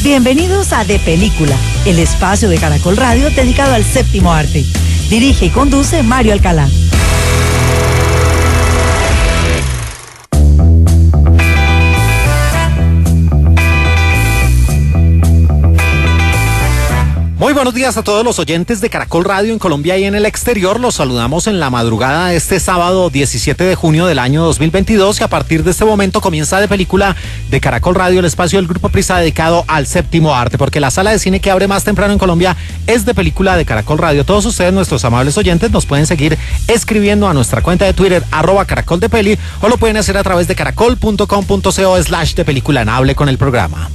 Bienvenidos a De Película, el espacio de Caracol Radio dedicado al séptimo arte. Dirige y conduce Mario Alcalá. Muy buenos días a todos los oyentes de Caracol Radio en Colombia y en el exterior. Los saludamos en la madrugada de este sábado 17 de junio del año 2022 y a partir de este momento comienza De Película de Caracol Radio, el espacio del Grupo Prisa dedicado al séptimo arte, porque la sala de cine que abre más temprano en Colombia es De Película de Caracol Radio. Todos ustedes, nuestros amables oyentes, nos pueden seguir escribiendo a nuestra cuenta de Twitter @caracoldepeli o lo pueden hacer a través de caracol.com.co/depelícula. Hable con el programa.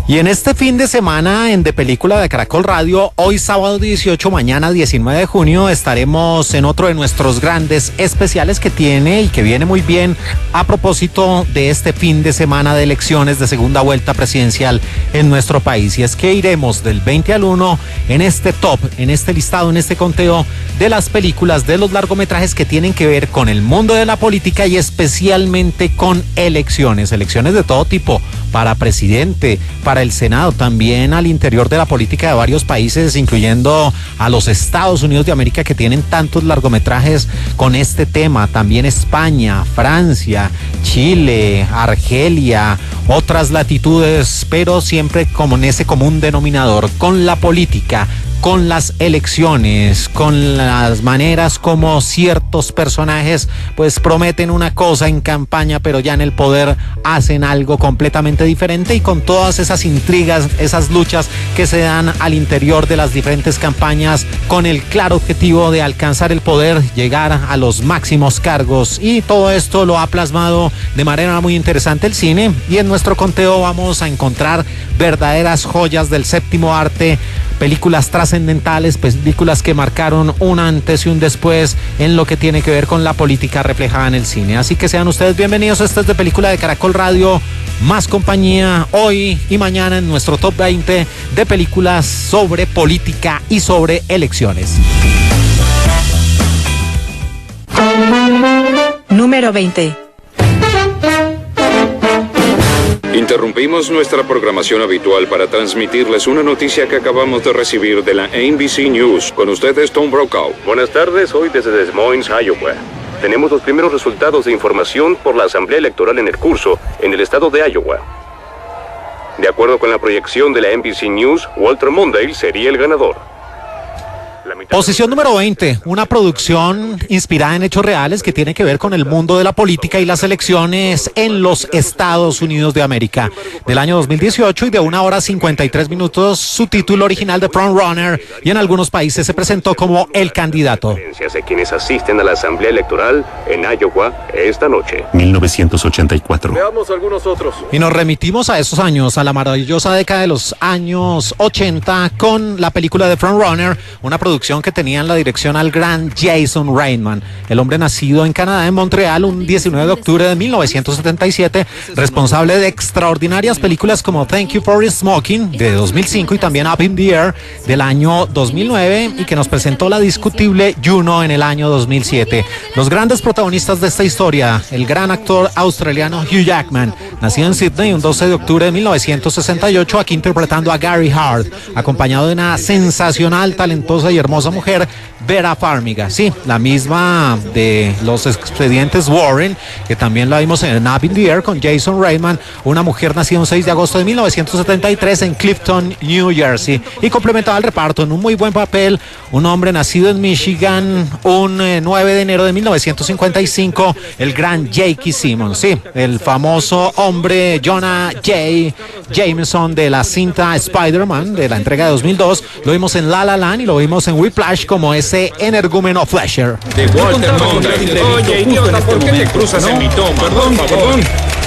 Y en este fin de semana en De Película de Caracol Radio, hoy sábado 18, mañana 19 de junio, estaremos en otro de nuestros grandes especiales que tiene y que viene muy bien a propósito de este fin de semana de elecciones de segunda vuelta presidencial en nuestro país. Y es que iremos del 20 al 1 en este top, en este listado, en este conteo de las películas, de los largometrajes que tienen que ver con el mundo de la política y especialmente con elecciones de todo tipo, para presidente, para el Senado, también al interior de la política de varios países, incluyendo a los Estados Unidos de América, que tienen tantos largometrajes con este tema, también España, Francia, Chile, Argelia, otras latitudes, pero siempre como en ese común denominador, con la política, con las elecciones, con las maneras como ciertos personajes pues prometen una cosa en campaña, pero ya en el poder hacen algo completamente diferente, y con todas esas intrigas, esas luchas que se dan al interior de las diferentes campañas con el claro objetivo de alcanzar el poder, llegar a los máximos cargos, y todo esto lo ha plasmado de manera muy interesante el cine, y en nuestro conteo vamos a encontrar verdaderas joyas del séptimo arte, películas trascendentales, películas que marcaron un antes y un después en lo que tiene que ver con la política reflejada en el cine. Así que sean ustedes bienvenidos. Esto es De Película de Caracol Radio, más compañía hoy y mañana en nuestro top 20 de películas sobre política y sobre elecciones. Número 20. Interrumpimos nuestra programación habitual para transmitirles una noticia que acabamos de recibir de la NBC News. Con ustedes, Tom Brokaw. Buenas tardes, hoy desde Des Moines, Iowa. Tenemos los primeros resultados de información por la asamblea electoral en el curso en el estado de Iowa. De acuerdo con la proyección de la NBC News, Walter Mondale sería el ganador. Posición número 20, una producción inspirada en hechos reales que tiene que ver con el mundo de la política y las elecciones en los Estados Unidos de América, del año 2018 y de 1 hora 53 minutos. Su título original de Front Runner, y en algunos países se presentó como El Candidato. De quienes asisten a la asamblea electoral en Iowa esta noche. 1984. Veamos algunos otros. Y nos remitimos a esos años, a la maravillosa década de los años 80, con la película de Front Runner, una producción que tenía en la dirección al gran Jason Reitman, el hombre nacido en Canadá, en Montreal, un 19 de octubre de 1977, responsable de extraordinarias películas como Thank You for Smoking de 2005 y también Up in the Air del año 2009, y que nos presentó la discutible Juno en el año 2007. Los grandes protagonistas de esta historia: el gran actor australiano Hugh Jackman, nacido en Sydney un 12 de octubre de 1968, aquí interpretando a Gary Hart, acompañado de una sensacional, talentosa y hermosa mujer, Vera Farmiga, sí, la misma de los expedientes Warren, que también la vimos en Up in the Air con Jason Reitman, una mujer nacida un 6 de agosto de 1973 en Clifton, New Jersey, y complementaba el reparto en un muy buen papel un hombre nacido en Michigan un 9 de enero de 1955, el gran J.K. Simmons, sí, el famoso hombre Jonah J. Jameson de la cinta Spider-Man de la entrega de 2002, lo vimos en La La Land y lo vimos en Whiplash como ese energúmeno Fletcher. De Walter Mondale. Oye, idiota, ¿por qué te cruzas en mi toma? Perdón.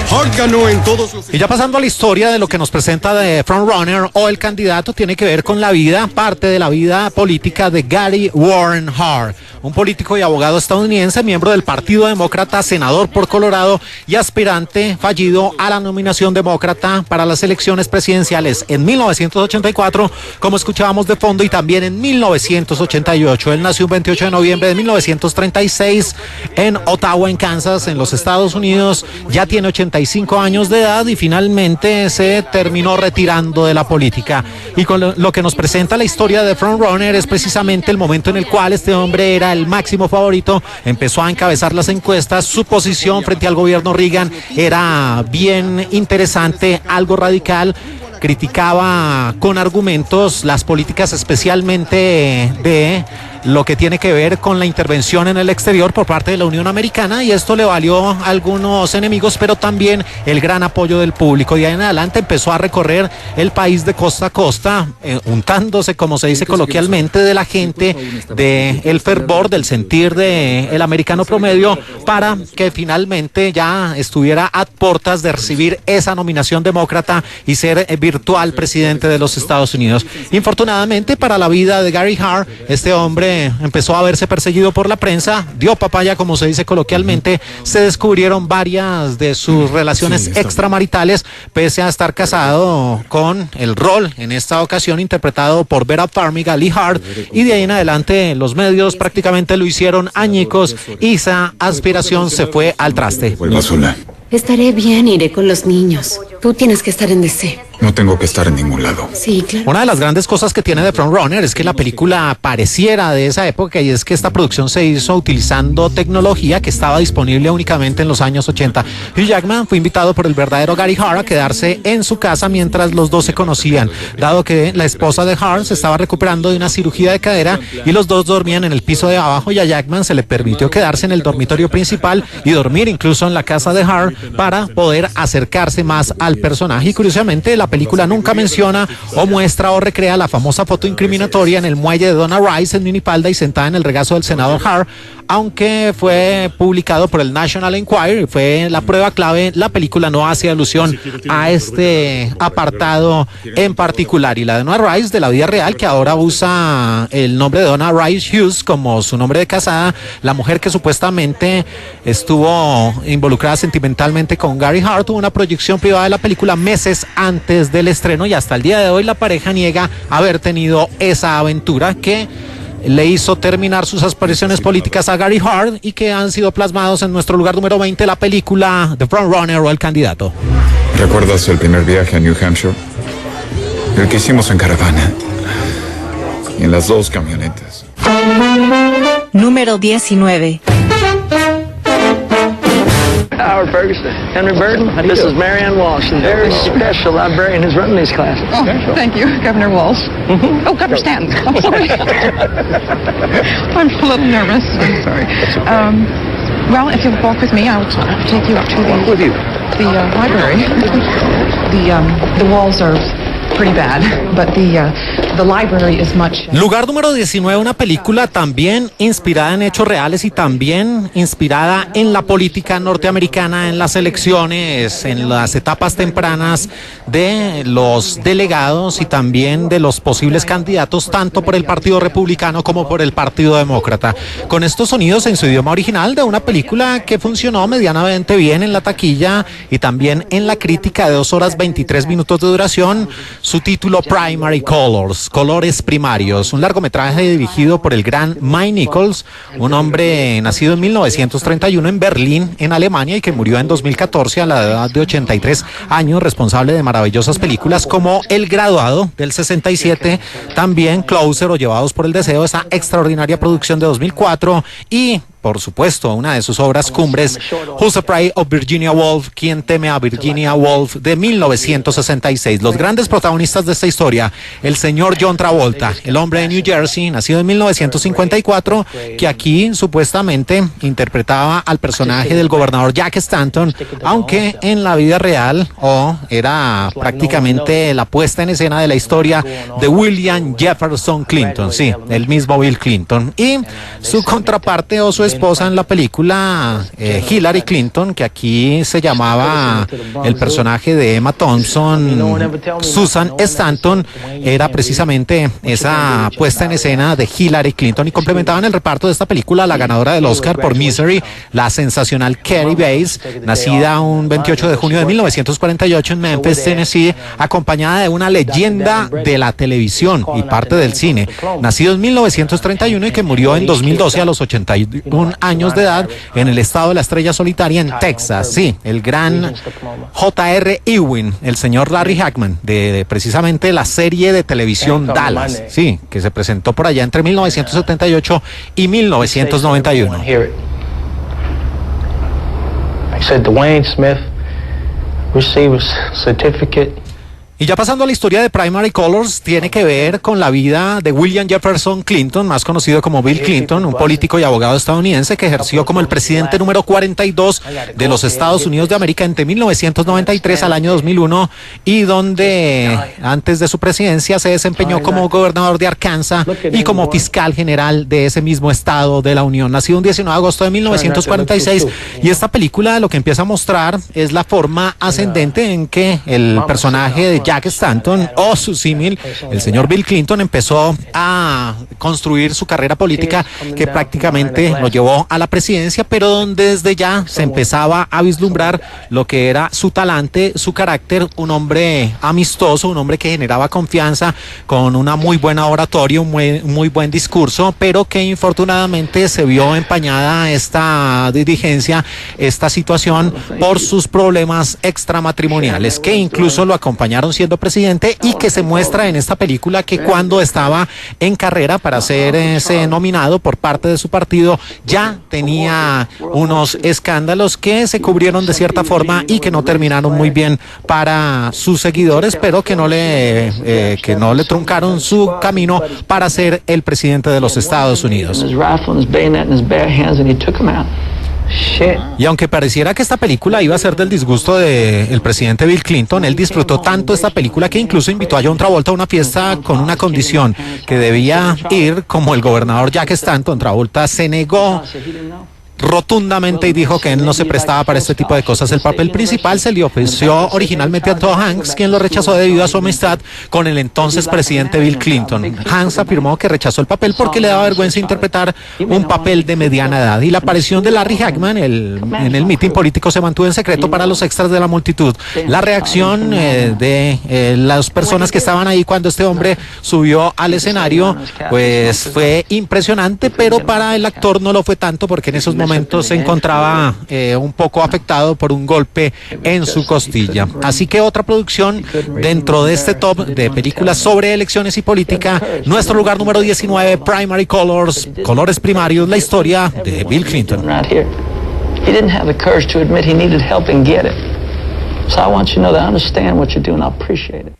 Hart ganó en todos sus... Y ya pasando a la historia de lo que nos presenta de Front Runner o El Candidato, tiene que ver con la vida, parte de la vida política de Gary Warren Hart, un político y abogado estadounidense, miembro del Partido Demócrata, senador por Colorado y aspirante fallido a la nominación demócrata para las elecciones presidenciales en 1984, como escuchábamos de fondo, y también en 1988. Él nació un 28 de noviembre de 1936 en Ottawa, en Kansas, en los Estados Unidos. Ya tiene 80 65 años de edad y finalmente se terminó retirando de la política. Y con lo que nos presenta la historia de Frontrunner es precisamente el momento en el cual este hombre era el máximo favorito, empezó a encabezar las encuestas, su posición frente al gobierno Reagan era bien interesante, algo radical. Criticaba con argumentos las políticas especialmente de lo que tiene que ver con la intervención en el exterior por parte de la Unión Americana, y esto le valió a algunos enemigos, pero también el gran apoyo del público. Y ahí en adelante empezó a recorrer el país de costa a costa, untándose, como se dice coloquialmente, de la gente, del fervor, del sentir del americano promedio, para que finalmente ya estuviera a puertas de recibir esa nominación demócrata y ser virtual presidente de los Estados Unidos. Infortunadamente para la vida de Gary Hart, este hombre empezó a verse perseguido por la prensa, dio papaya, como se dice coloquialmente, se descubrieron varias de sus relaciones extramaritales, pese a estar casado con el rol, en esta ocasión interpretado por Vera Farmiga, Lee Hart, y de ahí en adelante los medios prácticamente lo hicieron añicos y esa aspiración se fue al traste. Vuelva sola. Estaré bien, iré con los niños. Tú tienes que estar en DC. No tengo que estar en ningún lado. Sí, claro. Una de las grandes cosas que tiene de Frontrunner es que la película pareciera de esa época, y es que esta producción se hizo utilizando tecnología que estaba disponible únicamente en los años 80. Hugh Jackman fue invitado por el verdadero Gary Hart a quedarse en su casa mientras los dos se conocían, dado que la esposa de Hart se estaba recuperando de una cirugía de cadera y los dos dormían en el piso de abajo, y a Jackman se le permitió quedarse en el dormitorio principal y dormir incluso en la casa de Hart para poder acercarse más al personaje. Y curiosamente la película nunca menciona o muestra o recrea la famosa foto incriminatoria en el muelle de Donna Rice en minifalda y sentada en el regazo del senador Hart, aunque fue publicado por el National Enquirer y fue la prueba clave. La película no hace alusión a este apartado en particular. Y la de Donna Rice de la vida real, que ahora usa el nombre de Donna Rice Hughes como su nombre de casada, la mujer que supuestamente estuvo involucrada sentimentalmente con Gary Hart, tuvo una proyección privada de la película meses antes del estreno, y hasta el día de hoy la pareja niega haber tenido esa aventura que le hizo terminar sus aspiraciones políticas a Gary Hart y que han sido plasmados en nuestro lugar número 20, la película The Frontrunner o El Candidato. ¿Recuerdas el primer viaje a New Hampshire? El que hicimos en caravana. En las dos camionetas. Número 19. Howard Ferguson, Henry Burton, this is Marianne Walsh, a very special librarian who's running these classes. Oh, thank you, Governor Walsh. Oh, Governor Stanton. I'm sorry. I'm a little nervous. I'm sorry. Well, if you'll walk with me, I'll take you up to the library. The walls are pretty bad, but the library is much. Lugar número 19, una película también inspirada en hechos reales y también inspirada en la política norteamericana, en las elecciones, en las etapas tempranas de los delegados y también de los posibles candidatos, tanto por el Partido Republicano como por el Partido Demócrata. Con estos sonidos en su idioma original de una película que funcionó medianamente bien en la taquilla y también en la crítica, de 2 horas 23 minutos de duración. Su título, Primary Colors, colores primarios, un largometraje dirigido por el gran Mike Nichols, un hombre nacido en 1931 en Berlín, en Alemania, y que murió en 2014 a la edad de 83 años, responsable de maravillosas películas como El Graduado del 67, también Closer o Llevados por el Deseo, esa extraordinaria producción de 2004, y por supuesto, una de sus obras cumbres, Who's Afraid of Virginia Woolf, ¿Quién teme a Virginia Woolf?, de 1966. Los grandes protagonistas de esta historia, el señor John Travolta, el hombre de New Jersey, nacido en 1954, que aquí supuestamente interpretaba al personaje del gobernador Jack Stanton, aunque en la vida real era prácticamente la puesta en escena de la historia de William Jefferson Clinton, sí, el mismo Bill Clinton, y su contraparte o su esposa en la película, Hillary Clinton, que aquí se llamaba el personaje de Emma Thompson, Susan Stanton, era precisamente esa puesta en escena de Hillary Clinton, y complementaban el reparto de esta película la ganadora del Oscar por Misery, la sensacional Carrie Bates, nacida un 28 de junio de 1948 en Memphis, Tennessee, acompañada de una leyenda de la televisión y parte del cine, nacido en 1931 y que murió en 2012 a los 81 21 años de edad en el estado de la Estrella Solitaria en Texas. Sí, el gran J.R. Ewing, el señor Larry Hagman, de precisamente la serie de televisión Dallas, sí, que se presentó por allá entre 1978 y 1991. I said Dwayne Smith received a certificate. Y ya pasando a la historia de Primary Colors, tiene que ver con la vida de William Jefferson Clinton, más conocido como Bill Clinton, un político y abogado estadounidense que ejerció como el presidente número 42 de los Estados Unidos de América entre 1993 al año 2001 y donde antes de su presidencia se desempeñó como gobernador de Arkansas y como fiscal general de ese mismo estado de la Unión. Nacido un 19 de agosto de 1946 y esta película lo que empieza a mostrar es la forma ascendente en que el personaje de Jack Stanton o su símil, el señor Bill Clinton, empezó a construir su carrera política que prácticamente lo llevó a la presidencia, pero donde desde ya se empezaba a vislumbrar lo que era su talante, su carácter, un hombre amistoso, un hombre que generaba confianza, con una muy buena oratoria, un muy buen discurso, pero que infortunadamente se vio empañada esta dirigencia, esta situación por sus problemas extramatrimoniales que incluso lo acompañaron siendo presidente y que se muestra en esta película que cuando estaba en carrera para ser nominado por parte de su partido ya tenía unos escándalos que se cubrieron de cierta forma y que no terminaron muy bien para sus seguidores, pero que no le truncaron su camino para ser el presidente de los Estados Unidos. Y aunque pareciera que esta película iba a ser del disgusto del presidente Bill Clinton, él disfrutó tanto esta película que incluso invitó a John Travolta a una fiesta con una condición, que debía ir como el gobernador Jack Stanton. Travolta se negó rotundamente y dijo que él no se prestaba para este tipo de cosas. El papel principal se le ofreció originalmente a Tom Hanks, quien lo rechazó debido a su amistad con el entonces presidente Bill Clinton. Hanks afirmó que rechazó el papel porque le daba vergüenza interpretar un papel de mediana edad, y la aparición de Larry Hagman en el mitin político se mantuvo en secreto para los extras de la multitud. La reacción de las personas que estaban ahí cuando este hombre subió al escenario pues fue impresionante, pero para el actor no lo fue tanto, porque en esos momentos se encontraba un poco afectado por un golpe en su costilla. Así que otra producción dentro de este top de películas sobre elecciones y política, nuestro lugar número 19, Primary Colors, colores primarios, la historia de Bill Clinton. He didn't have the courage to admit he needed help and get it. So I want you to know that I understand what you're doing. I appreciate it.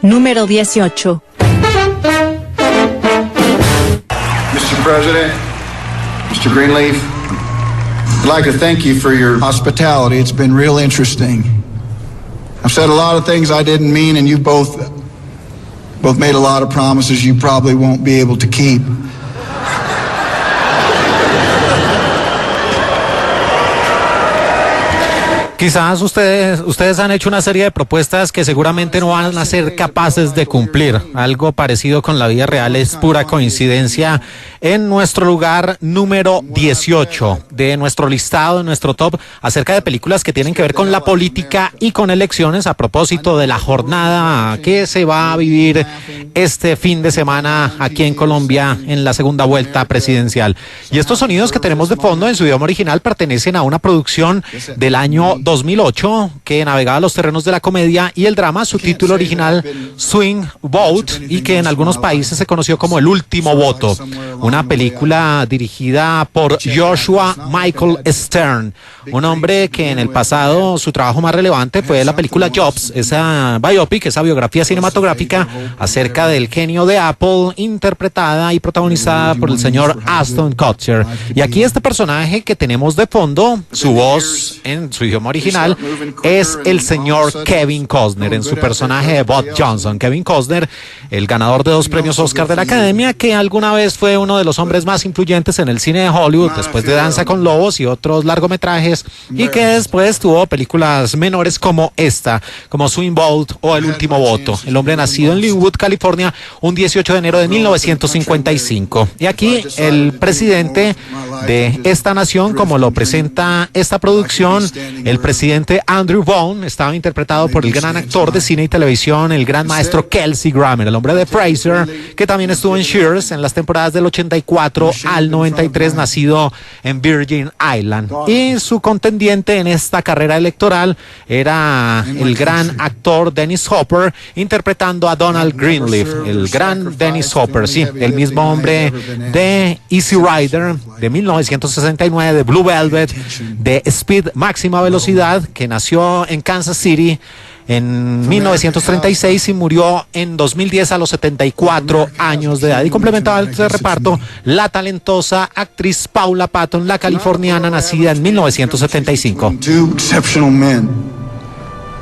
Número 18. Mr. President, Mr. Greenleaf, I'd like to thank you for your hospitality. It's been real interesting. I've said a lot of things I didn't mean, and you both made a lot of promises you probably won't be able to keep. Quizás ustedes han hecho una serie de propuestas que seguramente no van a ser capaces de cumplir. Algo parecido con la vida real es pura coincidencia. En nuestro lugar número 18 de nuestro listado, de nuestro top, acerca de películas que tienen que ver con la política y con elecciones, a propósito de la jornada que se va a vivir este fin de semana aquí en Colombia en la segunda vuelta presidencial. Y estos sonidos que tenemos de fondo en su idioma original pertenecen a una producción del año 2008 que navegaba los terrenos de la comedia y el drama. Su título original, Swing Vote, y que en algunos países se conoció como El Último Voto. Una película dirigida por Joshua Michael Stern, un hombre que en el pasado su trabajo más relevante fue la película Jobs, esa biopic, esa biografía cinematográfica acerca del genio de Apple, interpretada y protagonizada por el señor Ashton Kutcher. Y aquí este personaje que tenemos de fondo, su voz en su idioma original es el señor Kevin Costner en su personaje de Bob Johnson. Kevin Costner, el ganador de 2 premios Oscar de la Academia, que alguna vez fue uno de los hombres más influyentes en el cine de Hollywood después de Danza con Lobos y otros largometrajes, y que después tuvo películas menores como esta, como Swing Vote o El Último Voto. El hombre nacido en Linwood, California, un 18 de enero de 1955. Y aquí el presidente de esta nación, como lo presenta esta producción, el presidente Andrew Vaughn estaba interpretado por el gran actor de cine y televisión, el gran maestro Kelsey Grammer, el hombre de Frasier, que también estuvo en Cheers en las temporadas del 84 al 93, nacido en Virgin Island. Y su contendiente en esta carrera electoral era el gran actor Dennis Hopper, interpretando a Donald Greenleaf, el gran Dennis Hopper, sí, el mismo hombre de Easy Rider, de 1969, de Blue Velvet, de Speed, máxima velocidad, que nació en Kansas City en 1936 y murió en 2010 a los 74 años de edad. Y complementaba el reparto la talentosa actriz Paula Patton, la californiana, nacida en 1975. Two exceptional men.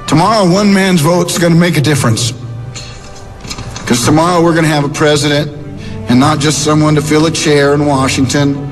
Tomorrow, one man's vote is going to make a difference. Because tomorrow we're going to have a president and not just someone to fill a chair in Washington.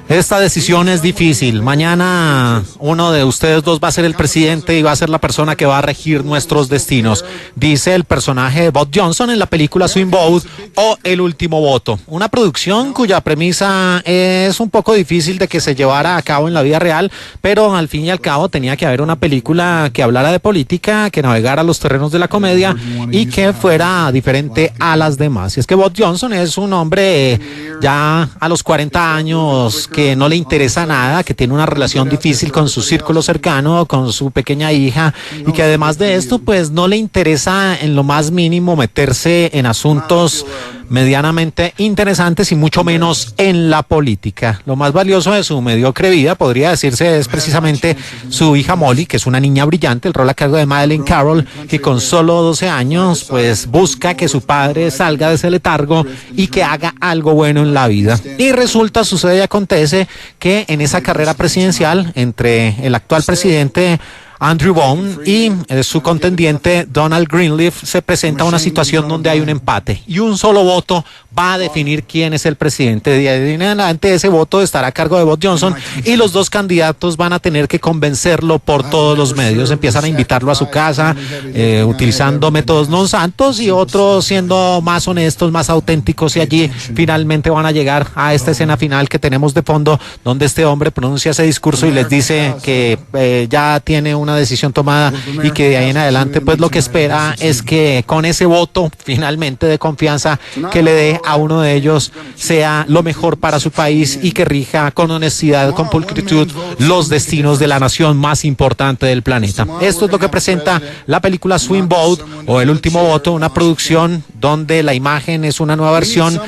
Esta decisión es difícil. Mañana uno de ustedes dos va a ser el presidente y va a ser la persona que va a regir nuestros destinos, dice el personaje de Bob Johnson en la película Swing Vote o El Último Voto, una producción cuya premisa es un poco difícil de que se llevara a cabo en la vida real, pero al fin y al cabo tenía que haber una película que hablara de política, que navegara los terrenos de la comedia y que fuera diferente a las demás. Y es que Bob Johnson es un hombre ya a los 40 años que no le interesa nada, que tiene una relación difícil con su círculo cercano, con su pequeña hija, y que además de esto pues no le interesa en lo más mínimo meterse en asuntos medianamente interesantes y mucho menos en la política. Lo más valioso de su mediocre vida, podría decirse, es precisamente su hija Molly, que es una niña brillante, el rol a cargo de Madeleine Carroll, que con solo 12 años pues busca que su padre salga de ese letargo y que haga algo bueno en la vida. Y resulta, sucede y acontece que en esa carrera presidencial entre el actual presidente Andrew Vaughn y su contendiente Donald Greenleaf se presenta una situación donde hay un empate y un solo voto va a definir quién es el presidente. De ahí en adelante ese voto estará a cargo de Bob Johnson y los dos candidatos van a tener que convencerlo por todos los medios. Empiezan a invitarlo a su casa utilizando métodos non santos y otros siendo más honestos, más auténticos, y allí finalmente van a llegar a esta escena final que tenemos de fondo, donde este hombre pronuncia ese discurso y les dice que ya tiene una decisión tomada y que de ahí en adelante pues lo que espera es que con ese voto finalmente de confianza que le dé a uno de ellos sea lo mejor para su país y que rija con honestidad, con pulcritud los destinos de la nación más importante del planeta. Esto es lo que presenta la película Swing Vote o El Último Voto, una producción donde la imagen es una nueva versión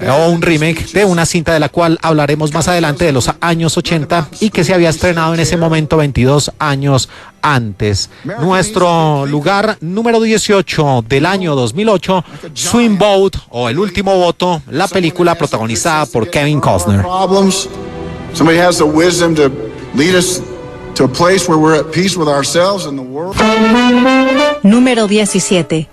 o un remake de una cinta de la cual hablaremos más adelante, de los años 80, y que se había estrenado en ese momento 22 años antes. Nuestro lugar número 18 del año 2008, Swing Vote o El Último Voto, la película protagonizada por Kevin Costner. Somebody has the wisdom to lead us to a place where we're at peace with ourselves and the world. Número 17.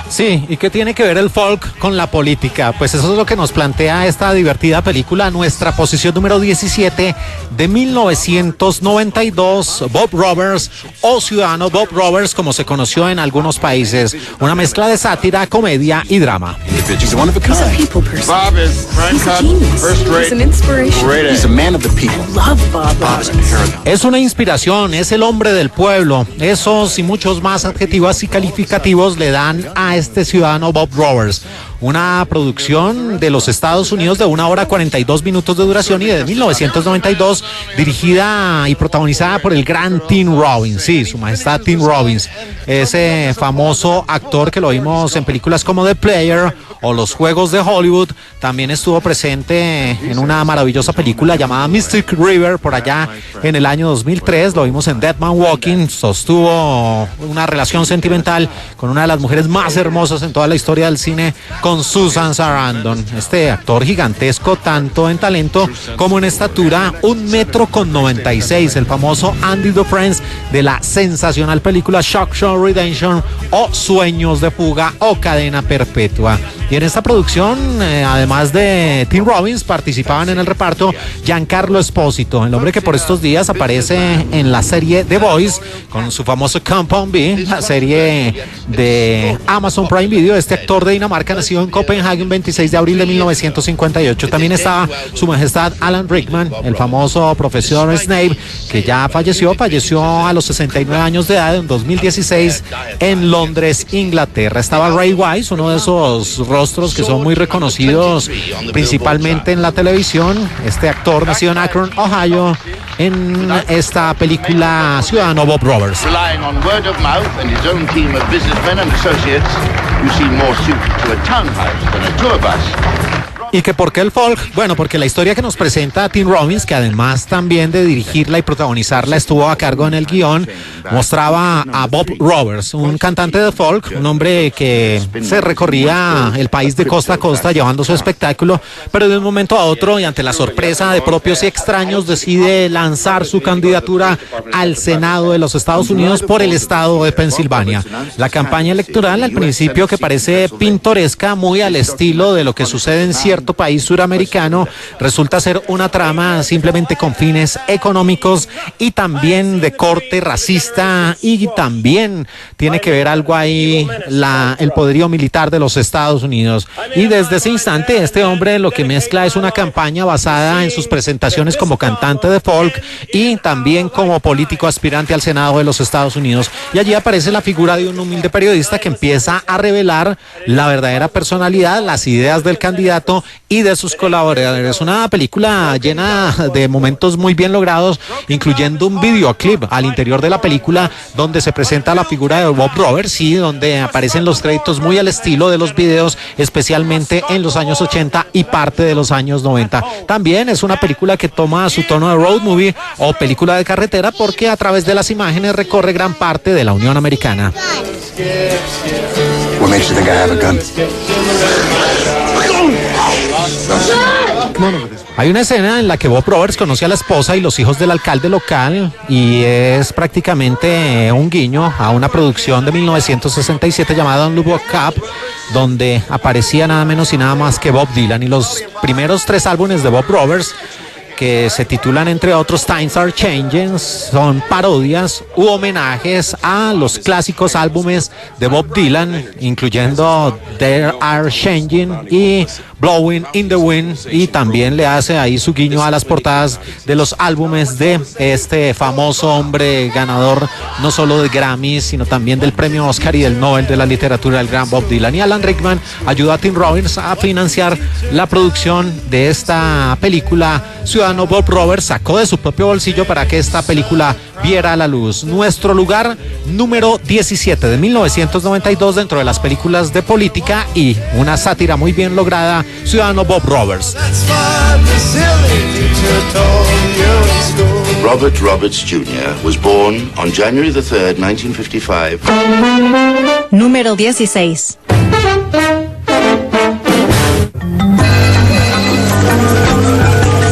Sí, ¿y qué tiene que ver el folk con la política? Pues eso es lo que nos plantea esta divertida película, nuestra posición número 17 de 1992, Bob Roberts o Ciudadano Bob Roberts, como se conoció en algunos países. Una mezcla de sátira, comedia y drama. Bob is first rate. He's an inspiration. He's a man of the people. I love Bob. Es una inspiración, es el hombre del pueblo. Esos y muchos más adjetivos y calificativos le dan a este ciudadano Bob Roberts. Una producción de los Estados Unidos de 1 hora 42 minutos de duración y de 1992, dirigida y protagonizada por el gran Tim Robbins. Sí, su majestad Tim Robbins, ese famoso actor que lo vimos en películas como The Player o Los Juegos de Hollywood. También estuvo presente en una maravillosa película llamada Mystic River por allá en el año 2003. Lo vimos en Dead Man Walking. Sostuvo una relación sentimental con una de las mujeres más hermosas en toda la historia del cine, con con Susan Sarandon, este actor gigantesco tanto en talento como en estatura, 1,96 m, el famoso Andy Dufresne de la sensacional película Shawshank Redemption o Sueños de fuga o Cadena perpetua. Y en esta producción, además de Tim Robbins, participaban en el reparto Giancarlo Esposito, el hombre que por estos días aparece en la serie The Boys con su famoso Compound B, la serie de Amazon Prime Video. Este actor de Dinamarca, nacido en Copenhague el 26 de abril de 1958. También estaba su majestad Alan Rickman, el famoso profesor Snape, que ya falleció a los 69 años de edad en 2016 en Londres, Inglaterra. Estaba Ray Wise, uno de esos rostros que son muy reconocidos principalmente en la televisión. Este actor nacido en Akron, Ohio, en esta película Ciudadano Bob Roberts. ¿Y que por qué el folk? Bueno, porque la historia que nos presenta Tim Robbins, que además también de dirigirla y protagonizarla estuvo a cargo en el guión, mostraba a Bob Roberts, un cantante de folk, un hombre que se recorría el país de costa a costa llevando su espectáculo, pero de un momento a otro y ante la sorpresa de propios y extraños decide lanzar su candidatura al Senado de los Estados Unidos por el estado de Pensilvania. La campaña electoral al principio, que parece pintoresca, muy al estilo de lo que sucede en cierto país suramericano, resulta ser una trama simplemente con fines económicos y también de corte racista, y también tiene que ver algo ahí el poderío militar de los Estados Unidos. Y desde ese instante este hombre lo que mezcla es una campaña basada en sus presentaciones como cantante de folk y también como político aspirante al Senado de los Estados Unidos. Y allí aparece la figura de un humilde periodista que empieza a revelar la verdadera personalidad, las ideas del candidato y de sus colaboradores. Una película llena de momentos muy bien logrados, incluyendo un videoclip al interior de la película donde se presenta la figura de Bob Roberts y donde aparecen los créditos muy al estilo de los videos, especialmente en los años 80 y parte de los años 90. También es una película que toma su tono de road movie o película de carretera, porque a través de las imágenes recorre gran parte de la Unión Americana. What makes you think I have a gun? Hay una escena en la que Bob Roberts conoce a la esposa y los hijos del alcalde local, y es prácticamente un guiño a una producción de 1967 llamada Don't Look Up, donde aparecía nada menos y nada más que Bob Dylan. Y los primeros 3 álbumes de Bob Roberts, que se titulan entre otros Times Are Changing, son parodias u homenajes a los clásicos álbumes de Bob Dylan, incluyendo They Are Changing y Blowing in the Wind, y también le hace ahí su guiño a las portadas de los álbumes de este famoso hombre ganador no solo de Grammys, sino también del premio Oscar y del Nobel de la literatura, el gran Bob Dylan. Y Alan Rickman ayudó a Tim Robbins a financiar la producción de esta película. Ciudadano Bob Roberts sacó de su propio bolsillo para que esta película viera la luz. Nuestro lugar número 17 de 1992 dentro de las películas de política y una sátira muy bien lograda, Ciudadano Bob Roberts. Robert Roberts Jr. was born on January the 3rd, 1955. Número 16.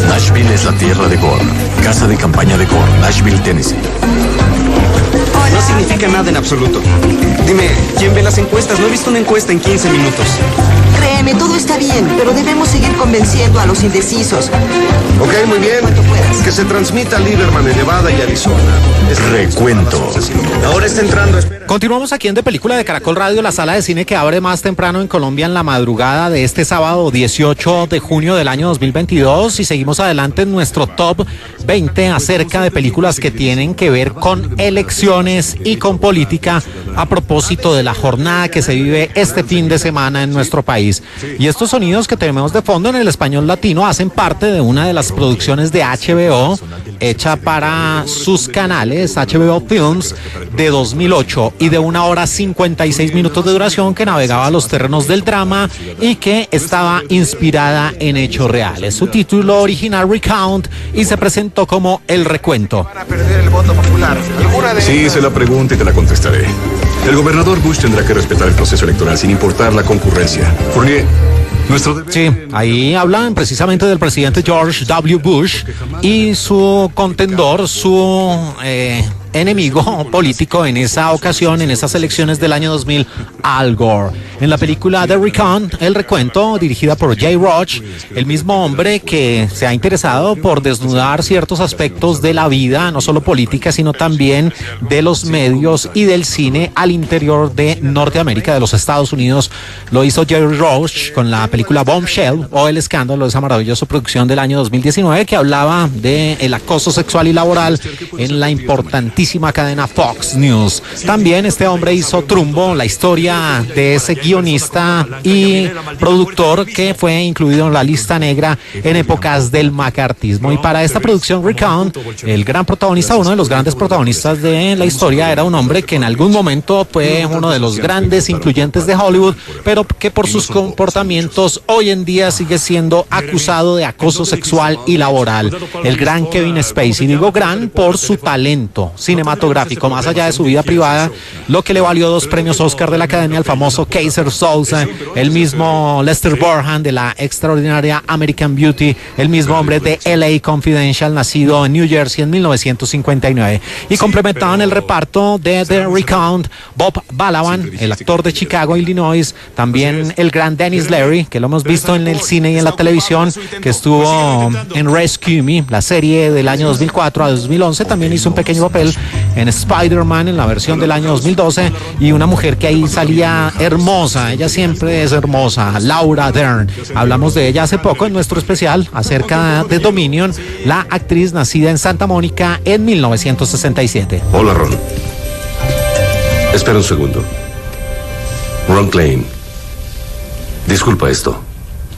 Nashville es la tierra de Gore, casa de campaña de Gore, Nashville, Tennessee. No significa nada en absoluto. Dime, ¿quién ve las encuestas? No he visto una encuesta en 15 minutos. Créeme, todo está bien, pero debemos seguir convenciendo a los indecisos. Ok, muy bien. Que se transmita a Lieberman en Nevada y Arizona. Recuento. Ahora está entrando. Continuamos aquí en De Película de Caracol Radio, la sala de cine que abre más temprano en Colombia en la madrugada de este sábado 18 de junio del año 2022, y seguimos adelante en nuestro top 20 acerca de películas que tienen que ver con elecciones y con política a propósito de la jornada que se vive este fin de semana en nuestro país. Y estos sonidos que tenemos de fondo en el español latino hacen parte de una de las producciones de HBO hecha para sus canales HBO Films de 2008 y de 1 hora 56 minutos de duración, que navegaba a los terrenos del drama y que estaba inspirada en hechos reales. Su título original Recount, y se presentó como El Recuento. Para perder el voto popular. Sí, se la pregunta y te la contestaré. El gobernador Bush tendrá que respetar el proceso electoral sin importar la concurrencia. Fournier, nuestro deber... Sí, ahí hablan precisamente del presidente George W. Bush y su contendor, su enemigo político en esa ocasión, en esas elecciones del año 2000, Al Gore. En la película The Recount, El Recuento, dirigida por Jay Roach, el mismo hombre que se ha interesado por desnudar ciertos aspectos de la vida, no solo política, sino también de los medios y del cine al interior de Norteamérica, de los Estados Unidos. Lo hizo Jay Roach con la película Bombshell, o El Escándalo, esa maravillosa producción del año 2019 que hablaba del acoso sexual y laboral en la importantísima cadena Fox News. También este hombre hizo Trumbo, la historia de ese guionista y productor que fue incluido en la lista negra en épocas del macartismo. Y para esta producción Recount, el gran protagonista, uno de los grandes protagonistas de la historia, era un hombre que en algún momento fue uno de los grandes influyentes de Hollywood, pero que por sus comportamientos hoy en día sigue siendo acusado de acoso sexual y laboral. El gran Kevin Spacey, digo gran por su talento cinematográfico, más allá de su vida privada, lo que le valió 2 premios Oscar de la Academia al famoso Kaiser Soze, el mismo Lester Borghan de la extraordinaria American Beauty, el mismo hombre de LA Confidential, nacido en New Jersey en 1959. Y complementaban el reparto de The Recount Bob Balaban, el actor de Chicago, Illinois, también el gran Dennis Leary, que lo hemos visto en el cine y en la televisión, que estuvo en Rescue Me, la serie del año 2004 a 2011, también hizo un pequeño papel en Spider-Man en la versión del año 2012, y una mujer que ahí salía hermosa, ella siempre es hermosa, Laura Dern. Hablamos de ella hace poco en nuestro especial acerca de Dominion, la actriz nacida en Santa Mónica en 1967. Hola, Ron. Espera un segundo. Ron Klein. Disculpa esto.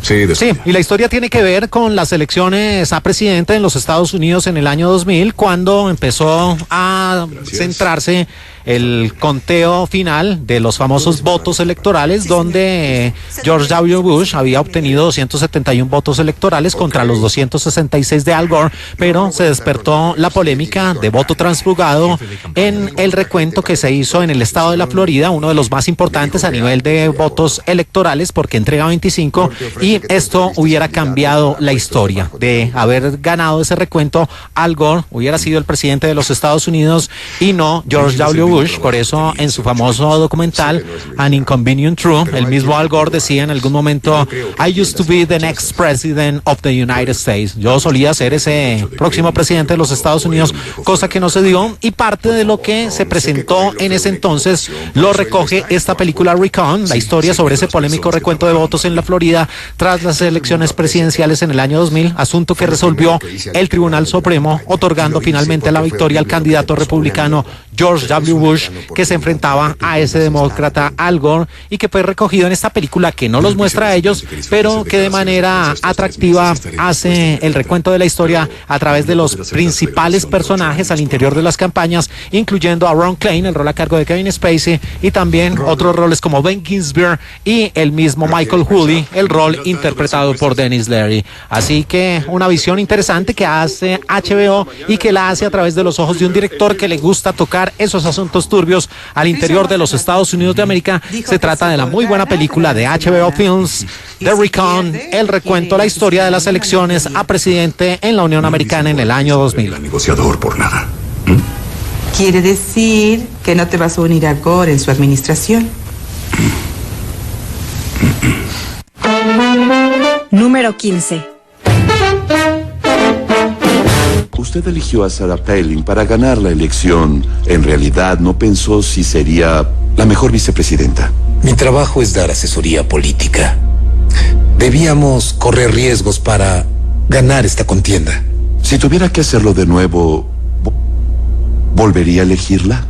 Sí, y la historia tiene que ver con las elecciones a presidente en los Estados Unidos en el año 2000, cuando empezó a centrarse el conteo final de los famosos votos electorales, donde George W. Bush había obtenido 271 votos electorales contra los 266 de Al Gore, pero se despertó la polémica de voto transfugado en el recuento que se hizo en el estado de la Florida, uno de los más importantes a nivel de votos electorales, porque entrega 25, y esto hubiera cambiado la historia. De haber ganado ese recuento, Al Gore hubiera sido el presidente de los Estados Unidos y no George W. Bush. Por eso en su famoso documental An Inconvenient Truth, el mismo Al Gore decía en algún momento: I used to be the next president of the United States. Yo solía ser ese próximo presidente de los Estados Unidos, cosa que no se dio, y parte de lo que se presentó en ese entonces lo recoge esta película Recount, la historia sobre ese polémico recuento de votos en la Florida tras las elecciones presidenciales en el año 2000, asunto que resolvió el Tribunal Supremo, otorgando finalmente la victoria al candidato republicano George W. Bush, que se enfrentaba a ese demócrata Al Gore, y que fue recogido en esta película que no los muestra a ellos, pero que de manera atractiva hace el recuento de la historia a través de los principales personajes al interior de las campañas, incluyendo a Ron Klein, el rol a cargo de Kevin Spacey, y también otros roles como Ben Ginsberg y el mismo Michael Hooley, el rol interpretado por Dennis Leary. Así que una visión interesante que hace HBO y que la hace a través de los ojos de un director que le gusta tocar esos asuntos turbios al interior de los Estados Unidos de América. Se trata de la muy buena película de HBO Films, The Recount, el recuento, la historia de las elecciones a presidente en la Unión Americana en el año 2000. Negociador por nada. Quiere decir que no te vas a unir a Gore en su administración. Número 15. Usted eligió a Sarah Palin para ganar la elección. En realidad no pensó si sería la mejor vicepresidenta. Mi trabajo es dar asesoría política. Debíamos correr riesgos para ganar esta contienda. Si tuviera que hacerlo de nuevo, ¿volvería a elegirla?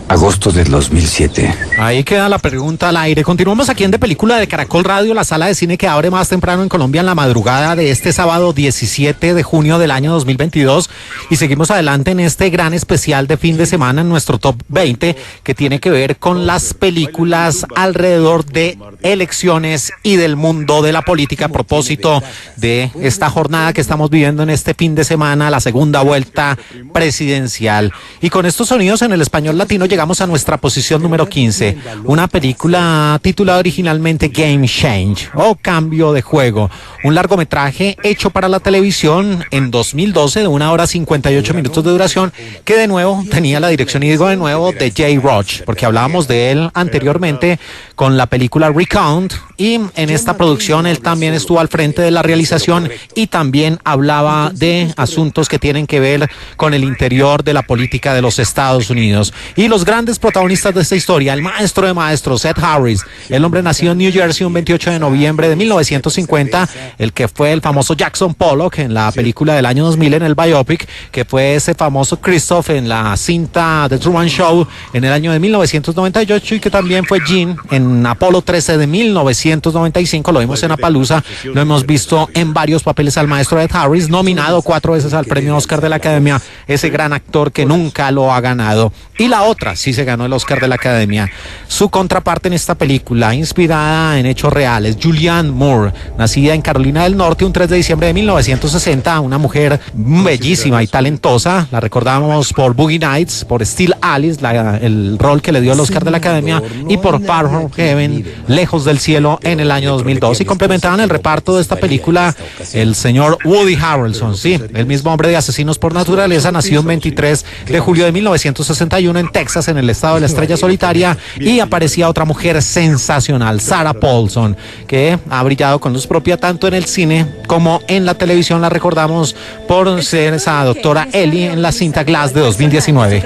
Agosto del 2007. Ahí queda la pregunta al aire. Continuamos aquí en De Película de Caracol Radio, la sala de cine que abre más temprano en Colombia en la madrugada de este sábado 17 de junio del año 2022, y seguimos adelante en este gran especial de fin de semana en nuestro Top 20, que tiene que ver con las películas alrededor de elecciones y del mundo de la política, a propósito de esta jornada que estamos viviendo en este fin de semana, la segunda vuelta presidencial. Y con estos sonidos en el español latino llegamos llegamos a nuestra posición número 15, una película titulada originalmente Game Change o Cambio de Juego, un largometraje hecho para la televisión en 2012 de 1 hora 58 minutos de duración, que de nuevo tenía la dirección, y digo de nuevo, de Jay Roach, porque hablábamos de él anteriormente con la película Recount, y en esta producción él también estuvo al frente de la realización y también hablaba de asuntos que tienen que ver con el interior de la política de los Estados Unidos. Y los grandes protagonistas de esta historia, el maestro de maestros, Ed Harris, el hombre nacido en New Jersey un 28 de noviembre de 1950, el que fue el famoso Jackson Pollock en la película del año 2000 en el biopic, que fue ese famoso Christoph en la cinta The Truman Show en el año de 1998, y que también fue Gene en Apolo 13 de 1995, lo vimos en Appaloosa, lo hemos visto en varios papeles al maestro Ed Harris, nominado 4 veces al premio Oscar de la Academia, ese gran actor que nunca lo ha ganado. Y la otra sí se ganó el Oscar de la Academia. Su contraparte en esta película, inspirada en hechos reales, Julianne Moore, nacida en Carolina del Norte un 3 de diciembre de 1960, una mujer bellísima y talentosa, la recordamos por Boogie Nights, por Still Alice, el rol que le dio el Oscar de la Academia, y por Far From Heaven, Lejos del Cielo, en el año 2002, y complementaban el reparto de esta película el señor Woody Harrelson, sí, el mismo hombre de Asesinos por Naturaleza, nacido el 23 de julio de 1961 en Texas, en el estado de la Estrella Solitaria, y aparecía otra mujer sensacional, Sarah Paulson, que ha brillado con luz propia tanto en el cine como en la televisión. La recordamos por ser esa doctora Ellie en la cinta Glass de 2019.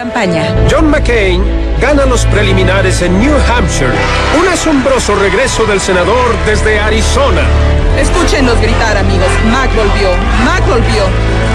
John McCain gana los preliminares en New Hampshire. Un asombroso regreso del senador desde Arizona. Escúchenos gritar, amigos. Mac volvió. Mac volvió.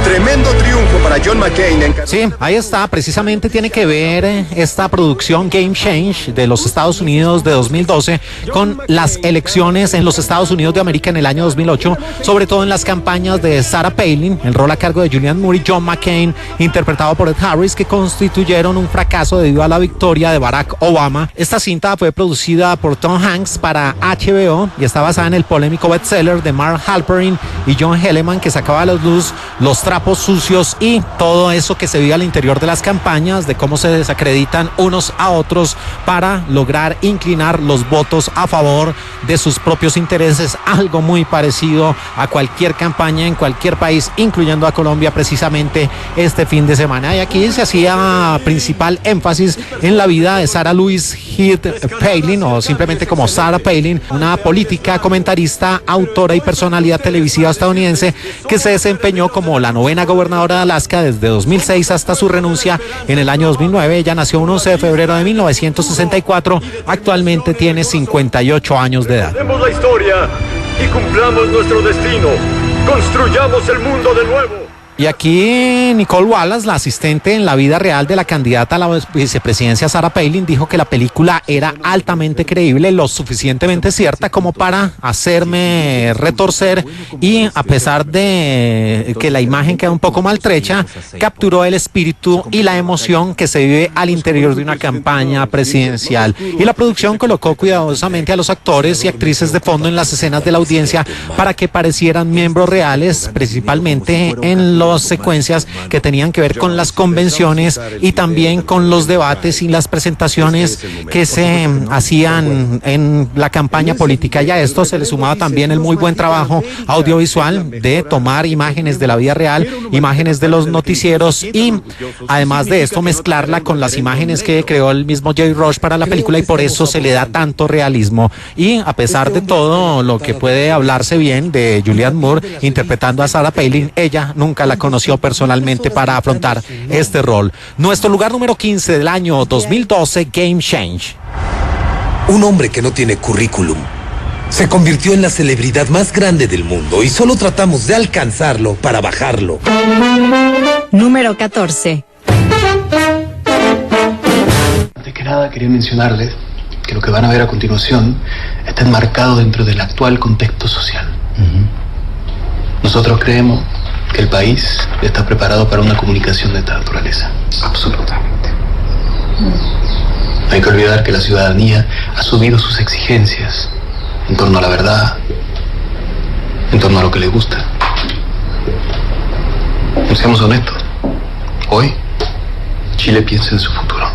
Tremendo triunfo para John McCain. Sí, ahí está, precisamente tiene que ver esta producción Game Change de los Estados Unidos de 2012 con las elecciones en los Estados Unidos de América en el año 2008, sobre todo en las campañas de Sarah Palin, el rol a cargo de Julianne Moore, y John McCain, interpretado por Ed Harris, que constituyeron un fracaso debido a la victoria de Barack Obama. Esta cinta fue producida por Tom Hanks para HBO y está basada en el polémico bestseller de Mark Halperin y John Helleman, que sacaba a la luz los trapos sucios y todo eso que se vive al interior de las campañas, de cómo se desacreditan unos a otros para lograr inclinar los votos a favor de sus propios intereses, algo muy parecido a cualquier campaña en cualquier país, incluyendo a Colombia, precisamente este fin de semana. Y aquí se hacía principal énfasis en la vida de Sarah Louise Heath Palin, o simplemente como Sarah Palin, una política, comentarista, autora y personalidad televisiva estadounidense que se desempeñó como la novena gobernadora de Alaska desde 2006 hasta su renuncia en el año 2009. Ella nació un 11 de febrero de 1964, actualmente tiene 58 años de edad. Hacemos la historia y cumplamos nuestro destino. Construyamos el mundo de nuevo. Y aquí Nicole Wallace, la asistente en la vida real de la candidata a la vicepresidencia Sarah Palin, dijo que la película era altamente creíble, lo suficientemente cierta como para hacerme retorcer, y a pesar de que la imagen queda un poco maltrecha, capturó el espíritu y la emoción que se vive al interior de una campaña presidencial. Y la producción colocó cuidadosamente a los actores y actrices de fondo en las escenas de la audiencia para que parecieran miembros reales, principalmente en las secuencias que tenían que ver con las convenciones y también con los debates y las presentaciones que se hacían en la campaña política. Y a esto se le sumaba también el muy buen trabajo audiovisual de tomar imágenes de la vida real, imágenes de los noticieros, y además de esto mezclarla con las imágenes que creó el mismo Jay Roach para la película, y por eso se le da tanto realismo. Y a pesar de todo lo que puede hablarse bien de Julianne Moore interpretando a Sarah Palin, ella nunca la conoció personalmente para afrontar este rol. Nuestro lugar número 15 del año 2012, Game Change. Un hombre que no tiene currículum se convirtió en la celebridad más grande del mundo y solo tratamos de alcanzarlo para bajarlo. Número 14. Antes que nada quería mencionarles que lo que van a ver a continuación está enmarcado dentro del actual contexto social. Nosotros creemos que el país está preparado para una comunicación de esta naturaleza. Absolutamente. No hay que olvidar que la ciudadanía ha subido sus exigencias en torno a la verdad, en torno a lo que le gusta. Seamos honestos. Hoy, Chile piensa en su futuro.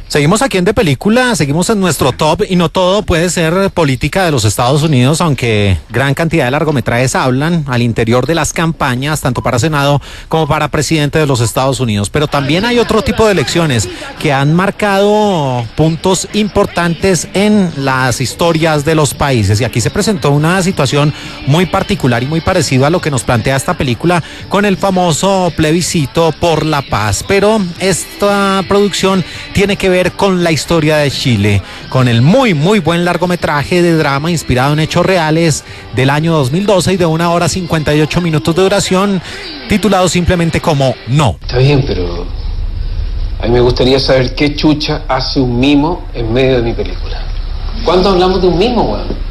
Seguimos aquí en De Película, seguimos en nuestro top y no todo puede ser política de los Estados Unidos, aunque gran cantidad de largometrajes hablan al interior de las campañas, tanto para Senado como para presidente de los Estados Unidos. Pero también hay otro tipo de elecciones que han marcado puntos importantes en las historias de los países. Y aquí se presentó una situación muy particular y muy parecida a lo que nos plantea esta película con el famoso plebiscito por la paz. Pero esta producción tiene que ver con la historia de Chile, con el muy buen largometraje de drama inspirado en hechos reales del año 2012 y de 1 hora 58 minutos de duración, titulado simplemente como No. Está bien, pero a mí me gustaría saber qué chucha hace un mimo en medio de mi película. ¿Cuándo hablamos de un mimo, weón?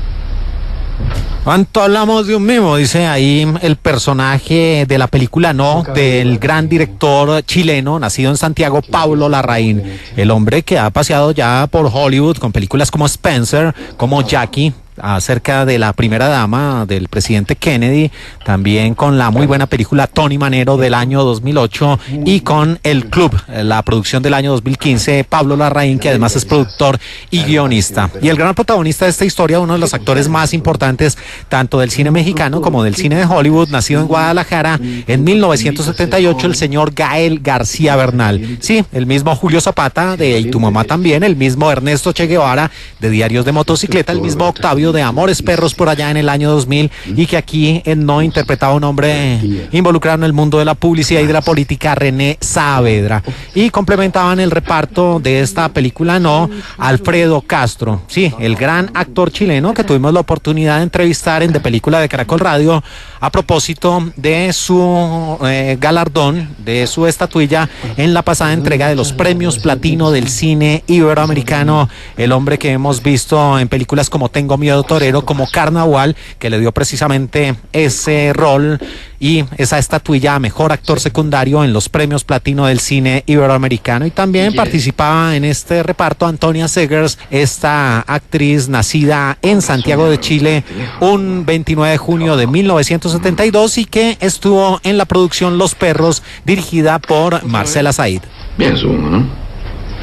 ¿Cuánto hablamos de un mimo? Dice ahí el personaje de la película No, del gran director chileno, nacido en Santiago, Pablo Larraín. El hombre que ha paseado ya por Hollywood con películas como Spencer, como Jackie, acerca de la primera dama del presidente Kennedy, también con la muy buena película Tony Manero del año 2008 y con El Club, la producción del año 2015, Pablo Larraín, que además es productor y guionista. Y el gran protagonista de esta historia, uno de los actores más importantes tanto del cine mexicano como del cine de Hollywood, nacido en Guadalajara en 1978, el señor Gael García Bernal. Sí, el mismo Julio Zapata de Y tu mamá también, el mismo Ernesto Che Guevara de Diarios de Motocicleta, el mismo Octavio de Amores Perros por allá en el año 2000, y que aquí en No interpretaba un hombre involucrado en el mundo de la publicidad y de la política, René Saavedra. Y complementaban el reparto de esta película No, Alfredo Castro, sí, el gran actor chileno que tuvimos la oportunidad de entrevistar en De Película de Caracol Radio a propósito de su galardón, de su estatuilla en la pasada entrega de los premios platino del cine iberoamericano, el hombre que hemos visto en películas como Tengo Miedo Torero, como Carnaval, que le dio precisamente ese rol y esa estatuilla a mejor actor secundario en los premios platino del cine iberoamericano. Y también participaba en este reparto Antonia Segers, esta actriz nacida en Santiago de Chile un 29 de junio de 1972 y que estuvo en la producción Los Perros, dirigida por Marcela Said. Bien, supongo, ¿no?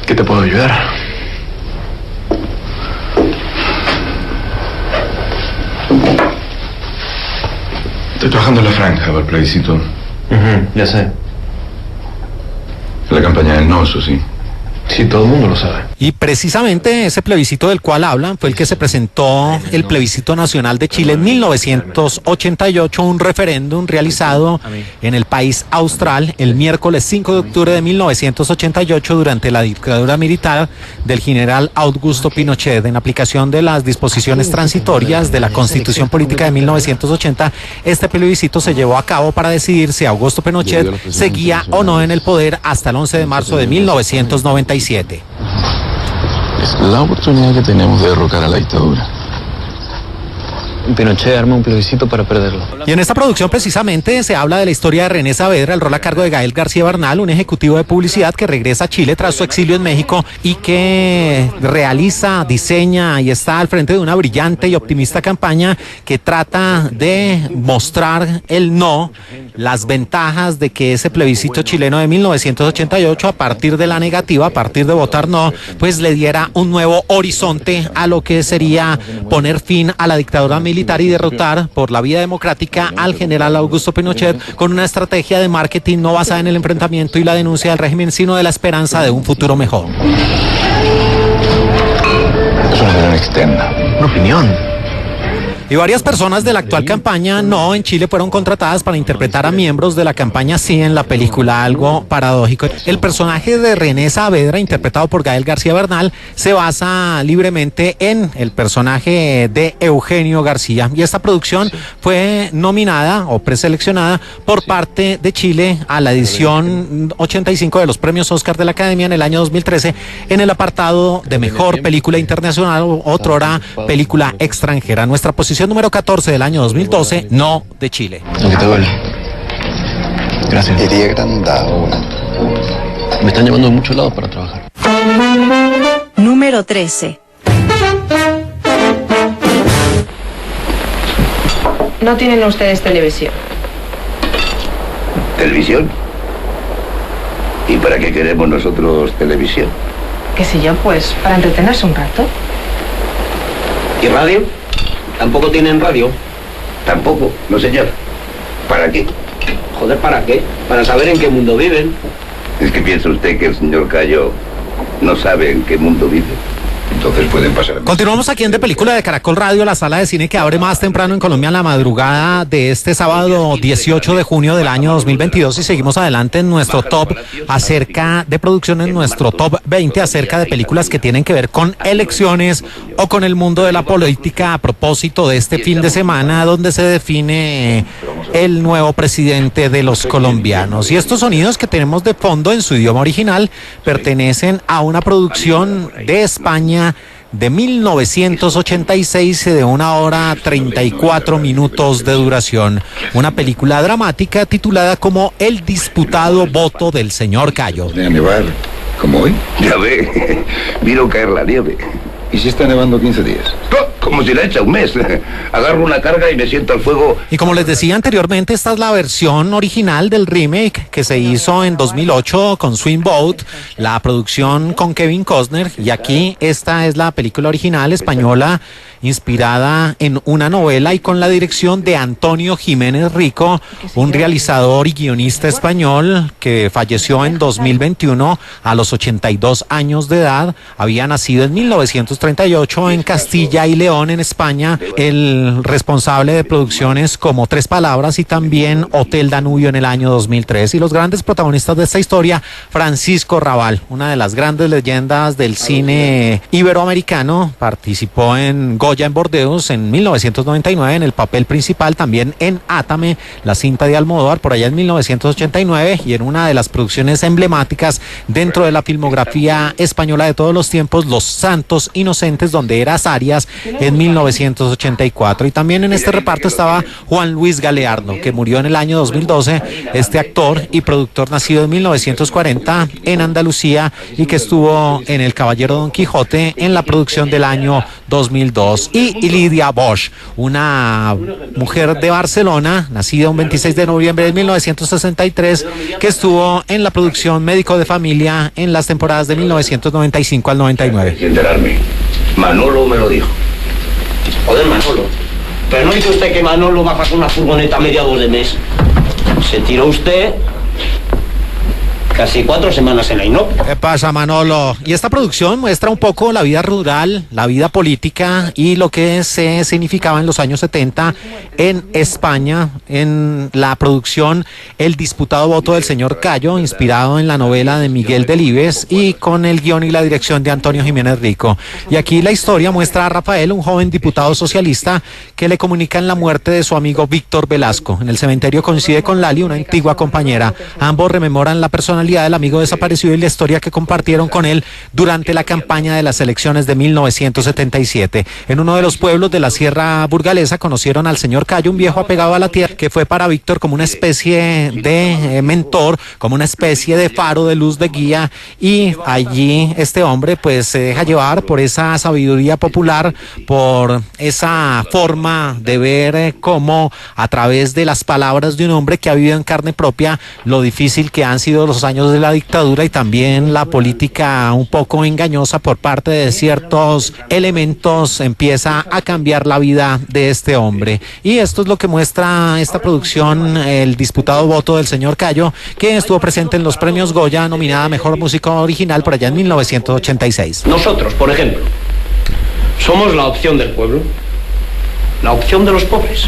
¿Qué te puedo ayudar? Estoy trabajando en la franja para el plebiscito. Ya sé. La campaña del No, eso sí. Sí, todo el mundo lo sabe. Y precisamente ese plebiscito del cual hablan fue el que se presentó el plebiscito nacional de Chile en 1988, un referéndum realizado en el país austral el miércoles 5 de octubre de 1988 durante la dictadura militar del general Augusto Pinochet. En aplicación de las disposiciones transitorias de la Constitución Política de 1980, este plebiscito se llevó a cabo para decidir si Augusto Pinochet seguía o no en el poder hasta el 11 de marzo de 1997. Es la oportunidad que tenemos de derrocar a la dictadura. Pinochet arma un plebiscito para perderlo. Y en esta producción precisamente se habla de la historia de René Saavedra, el rol a cargo de Gael García Bernal, un ejecutivo de publicidad que regresa a Chile tras su exilio en México y que realiza, diseña y está al frente de una brillante y optimista campaña que trata de mostrar el no, las ventajas de que ese plebiscito chileno de 1988, a partir de la negativa, a partir de votar no, pues le diera un nuevo horizonte a lo que sería poner fin a la dictadura militar y derrotar por la vía democrática al general Augusto Pinochet con una estrategia de marketing no basada en el enfrentamiento y la denuncia del régimen, sino de la esperanza de un futuro mejor. Es una opinión externa. Una opinión. Y varias personas de la actual campaña No en Chile fueron contratadas para interpretar a miembros de la campaña Sí en la película, algo paradójico. El personaje de René Saavedra, interpretado por Gael García Bernal, se basa libremente en el personaje de Eugenio García. Y esta producción fue nominada o preseleccionada por parte de Chile a la edición 85 de los premios Oscar de la Academia en el año 2013 en el apartado de Mejor Película Internacional, otrora película extranjera. Nuestra posición número 14 del año 2012, No, de Chile. Aunque te duele. Gracias. Iría agrandado. Me están llamando de muchos lados para trabajar. Número 13. No tienen ustedes televisión. ¿Televisión? ¿Y para qué queremos nosotros televisión? qué sé yo, pues para entretenerse un rato. ¿Y radio? ¿Tampoco tienen radio? Tampoco, no señor. ¿Para qué? Joder, ¿para qué? Para saber en qué mundo viven. ¿Es que piensa usted que el señor Cayo no sabe en qué mundo vive? Entonces pueden pasar. Continuamos aquí en De Película de Caracol Radio, la sala de cine que abre más temprano en Colombia en la madrugada de este sábado 18 de junio del año 2022 y seguimos adelante en nuestro top acerca de producción, en nuestro top 20 acerca de películas que tienen que ver con elecciones o con el mundo de la política a propósito de este fin de semana donde se define el nuevo presidente de los colombianos. Y estos sonidos que tenemos de fondo en su idioma original pertenecen a una producción de España de 1986 de 1 hora 34 minutos de duración. Una película dramática titulada como El disputado voto del señor Cayo. ¿De nevar como hoy? Ya ve, miro caer la nieve. ¿Y si está nevando 15 días? Como si la echa un mes. Agarro una carga y me siento al fuego. Y como les decía anteriormente, esta es la versión original del remake que se hizo en 2008 con Swing Boat, la producción con Kevin Costner. Y aquí esta es la película original española inspirada en una novela y con la dirección de Antonio Jiménez Rico, un realizador y guionista español que falleció en 2021 a los 82 años de edad. Había nacido en 1938 en Castilla y León, en España, el responsable de producciones como Tres Palabras y también Hotel Danubio en el año 2003. Y los grandes protagonistas de esta historia, Francisco Rabal, una de las grandes leyendas del cine iberoamericano, participó en Goya en Bordeaux en 1999 en el papel principal, también en Átame, la cinta de Almodóvar, por allá en 1989, y en una de las producciones emblemáticas dentro de la filmografía española de todos los tiempos, Los Santos Inocentes, donde era Arias en 1984. Y también en este reparto estaba Juan Luis Galeardo, que murió en el año 2012, este actor y productor nacido en 1940 en Andalucía y que estuvo en El Caballero Don Quijote en la producción del año 2002. Y Lidia Bosch, una mujer de Barcelona, nacida un 26 de noviembre de 1963, que estuvo en la producción Médico de Familia en las temporadas de 1995 al 99. Sin enterarme. Manolo me lo dijo. Joder, Manolo. Pero no dice usted que Manolo baja con una furgoneta a mediados de mes. Se tiró usted casi 4 semanas en la INOP. ¿Qué pasa, Manolo? Y esta producción muestra un poco la vida rural, la vida política y lo que se significaba en los años 70 en España, en la producción El disputado voto del señor Cayo, inspirado en la novela de Miguel Delibes y con el guión y la dirección de Antonio Jiménez Rico. Y aquí la historia muestra a Rafael, un joven diputado socialista, que le comunican la muerte de su amigo Víctor Velasco. En el cementerio coincide con Lali, una antigua compañera. Ambos rememoran la personalidad del amigo desaparecido y la historia que compartieron con él durante la campaña de las elecciones de 1977. En uno de los pueblos de la Sierra Burgalesa conocieron al señor Cayo, un viejo apegado a la tierra, que fue para Víctor como una especie de mentor, como una especie de faro de luz, de guía, y allí este hombre pues se deja llevar por esa sabiduría popular, por esa forma de ver cómo a través de las palabras de un hombre que ha vivido en carne propia lo difícil que han sido los años de la dictadura y también la política un poco engañosa por parte de ciertos elementos, empieza a cambiar la vida de este hombre. Y esto es lo que muestra esta producción, El disputado voto del señor Cayo, que estuvo presente en los premios Goya, nominada a Mejor Música Original por allá en 1986. Nosotros, por ejemplo, somos la opción del pueblo, la opción de los pobres.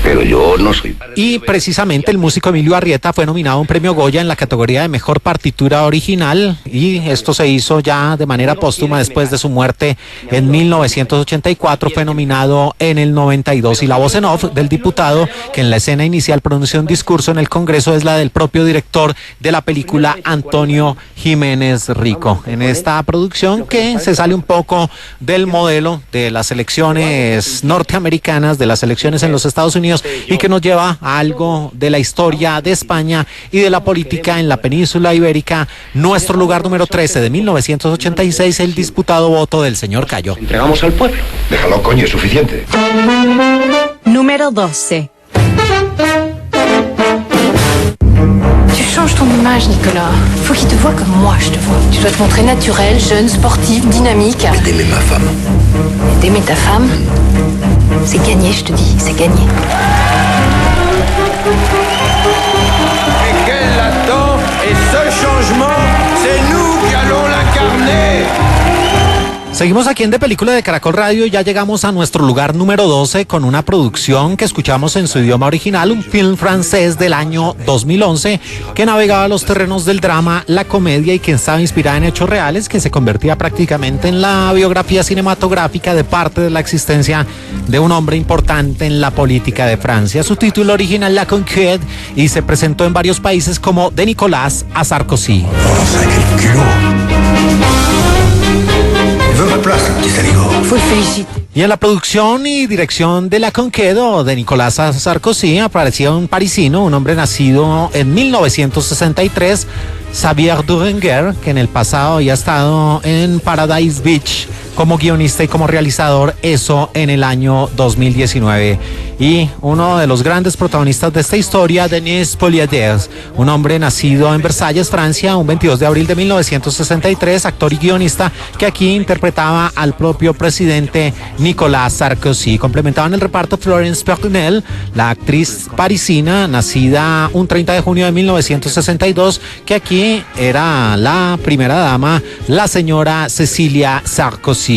Pero yo no soy. Y precisamente el músico Emilio Arrieta fue nominado a un premio Goya en la categoría de Mejor Partitura Original, y esto se hizo ya de manera póstuma después de su muerte en 1984. Fue nominado en el 92. Y la voz en off del diputado, que en la escena inicial pronunció un discurso en el Congreso, es la del propio director de la película, Antonio Jiménez Rico. En esta producción que se sale un poco del modelo de las elecciones norteamericanas, de las elecciones en los Estados Unidos, y que nos lleva a algo de la historia de España y de la política en la península ibérica. Nuestro lugar número 13 de 1986, El disputado voto del señor Cayo. Entregamos al pueblo. Déjalo, coño, es suficiente. Número 12. change ton image, Nicolas. Faut qu'il te voie comme moi je te vois. Tu dois te montrer naturel, jeune, sportif, dynamique. Et d'aimer ma femme. Et d'aimer ta femme, c'est gagné, je te dis, c'est gagné. Et qu'elle l'attend, et ce changement, c'est nous qui allons l'incarner. Seguimos aquí en De Película de Caracol Radio y ya llegamos a nuestro lugar número 12 con una producción que escuchamos en su idioma original, un film francés del año 2011 que navegaba los terrenos del drama, la comedia y que estaba inspirada en hechos reales, que se convertía prácticamente en la biografía cinematográfica de parte de la existencia de un hombre importante en la política de Francia. Su título original, La Conquête, y se presentó en varios países como De Nicolas a Sarkozy. Y en la producción y dirección de La Conquête o de Nicolas Sarkozy aparecía un parisino, un hombre nacido en 1963, Xavier Durenguer, que en el pasado había estado en Paradise Beach como guionista y como realizador, eso en el año 2019. Y uno de los grandes protagonistas de esta historia, Denis Poliaders, un hombre nacido en Versalles, Francia, un 22 de abril de 1963, actor y guionista que aquí interpretaba al propio presidente Nicolas Sarkozy. Complementaban el reparto Florence Pernel, la actriz parisina, nacida un 30 de junio de 1962, que aquí era la primera dama, la señora Cecilia Sarkozy.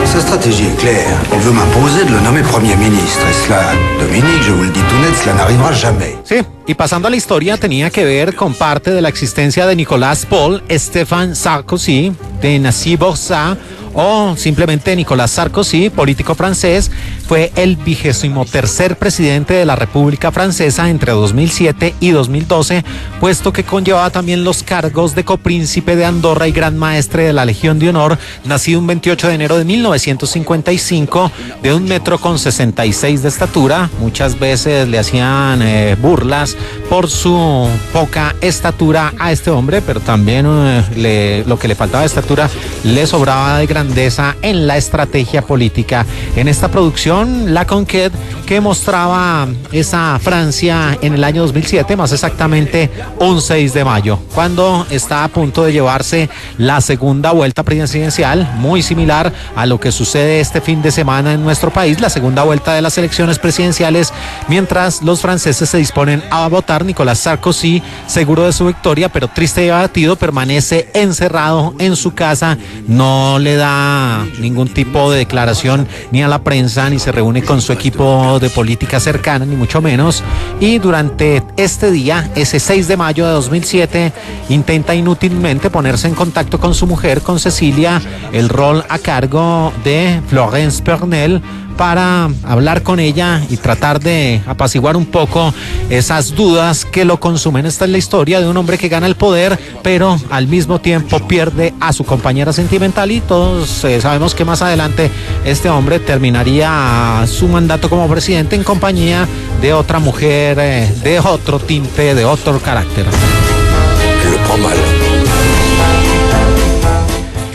Sa stratégie est claire. Elle veut m'imposer de le nommer Premier ministre. Et cela, Dominique, je vous le dis tout net, cela n'arrivera jamais. Sí, y pasando a la historia, tenía que ver con parte de la existencia de Nicolas Paul Stéphane Sarkozy, de Nancy Boursa, o simplemente Nicolas Sarkozy, político francés. Fue el 23º presidente de la República Francesa entre 2007 y 2012, puesto que conllevaba también los cargos de copríncipe de Andorra y gran maestre de la Legión de Honor, nacido un 28 de enero de 1955, de 1,66 m de estatura. Muchas veces le hacían burlas por su poca estatura a este hombre, pero también lo que le faltaba de estatura le sobraba de grandeza en la estrategia política. En esta producción, La Conquête, que mostraba esa Francia en el año 2007, más exactamente un 6 de mayo, cuando está a punto de llevarse la segunda vuelta presidencial, muy similar a lo que sucede este fin de semana en nuestro país, la segunda vuelta de las elecciones presidenciales, mientras los franceses se disponen a votar. Nicolas Sarkozy, seguro de su victoria, pero triste y abatido, permanece encerrado en su casa, no le da ningún tipo de declaración ni a la prensa, ni se reúne con su equipo de política cercana, ni mucho menos. Y durante este día, ese 6 de mayo de 2007, intenta inútilmente ponerse en contacto con su mujer, con Cecilia, el rol a cargo de Florence Pernel, para hablar con ella y tratar de apaciguar un poco esas dudas que lo consumen. Esta es la historia de un hombre que gana el poder, pero al mismo tiempo pierde a su compañera sentimental, y todos sabemos que más adelante este hombre terminaría su mandato como presidente en compañía de otra mujer, de otro tinte, de otro carácter.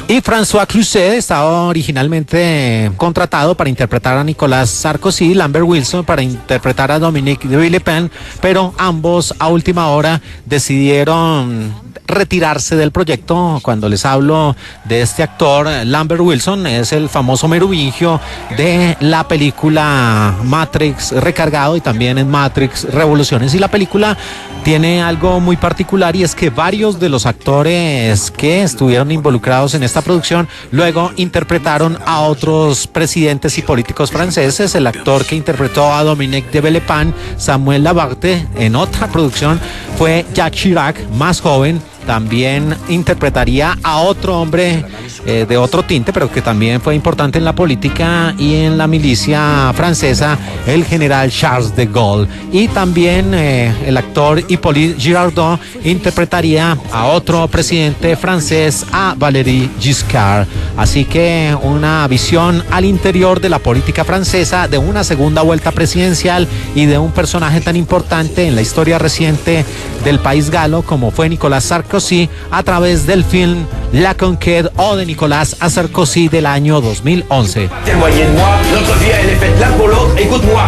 Y François Cluzet estaba originalmente contratado para interpretar a Nicolas Sarkozy, Lambert Wilson para interpretar a Dominique de Villepin, pero ambos a última hora decidieron retirarse del proyecto. Cuando les hablo de este actor, Lambert Wilson es el famoso meruvingio de la película Matrix Recargado y también en Matrix Revoluciones. Y la película tiene algo muy particular, y es que varios de los actores que estuvieron involucrados en esta producción luego interpretaron a otros presidentes y políticos franceses. El actor que interpretó a Dominique de Villepin, Samuel Labarthe, en otra producción fue Jacques Chirac, más joven. También interpretaría a otro hombre de otro tinte, pero que también fue importante en la política y en la milicia francesa, el general Charles de Gaulle. Y también el actor Hippolyte Girardot interpretaría a otro presidente francés, a Valéry Giscard. Así que una visión al interior de la política francesa, de una segunda vuelta presidencial y de un personaje tan importante en la historia reciente del país galo como fue Nicolas Sarkozy, a través del film La Conquête o de Nicolas Sarkozy del año 2011. Témoignez de moi, notre vie elle est faite l'un pour l'autre, écoute-moi.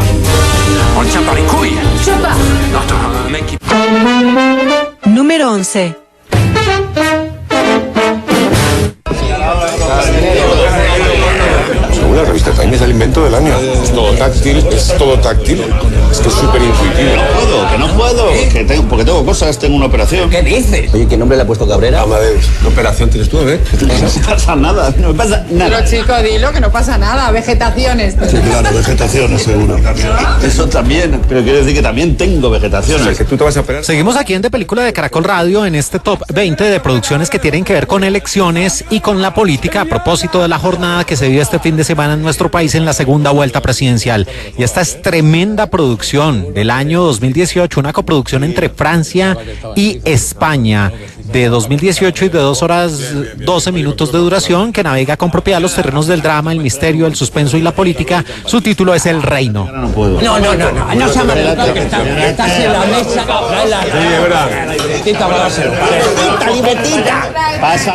On tient par les couilles. Je pars. Non, attends, un mec qui... Número 11. Según la revista Time es el invento del año. Es todo táctil, es que es súper intuitivo. Que no puedo, porque tengo cosas, tengo una operación. ¿Qué dices? Oye, ¿qué nombre le ha puesto Cabrera? Amadeus, ¿qué operación tienes tú, No pasa nada, no me pasa nada. Pero chico, dilo que no pasa nada, vegetaciones. Sí, claro, vegetaciones seguro. Eso también, pero quiero decir que también tengo vegetaciones. O sea, que tú te vas a operar. Seguimos aquí en De Película de Caracol Radio en este top 20 de producciones que tienen que ver con elecciones y con la política a propósito de la jornada que se vive este fin de semana en nuestro país en la segunda vuelta presidencial. Y esta es tremenda producción del año 2018, una coproducción entre Francia y España de 2018 y de 2 horas 12 minutos de duración, que navega con propiedad los terrenos del drama, el misterio, el suspenso y la política. Su título es El Reino. No se llama estás en la mesa.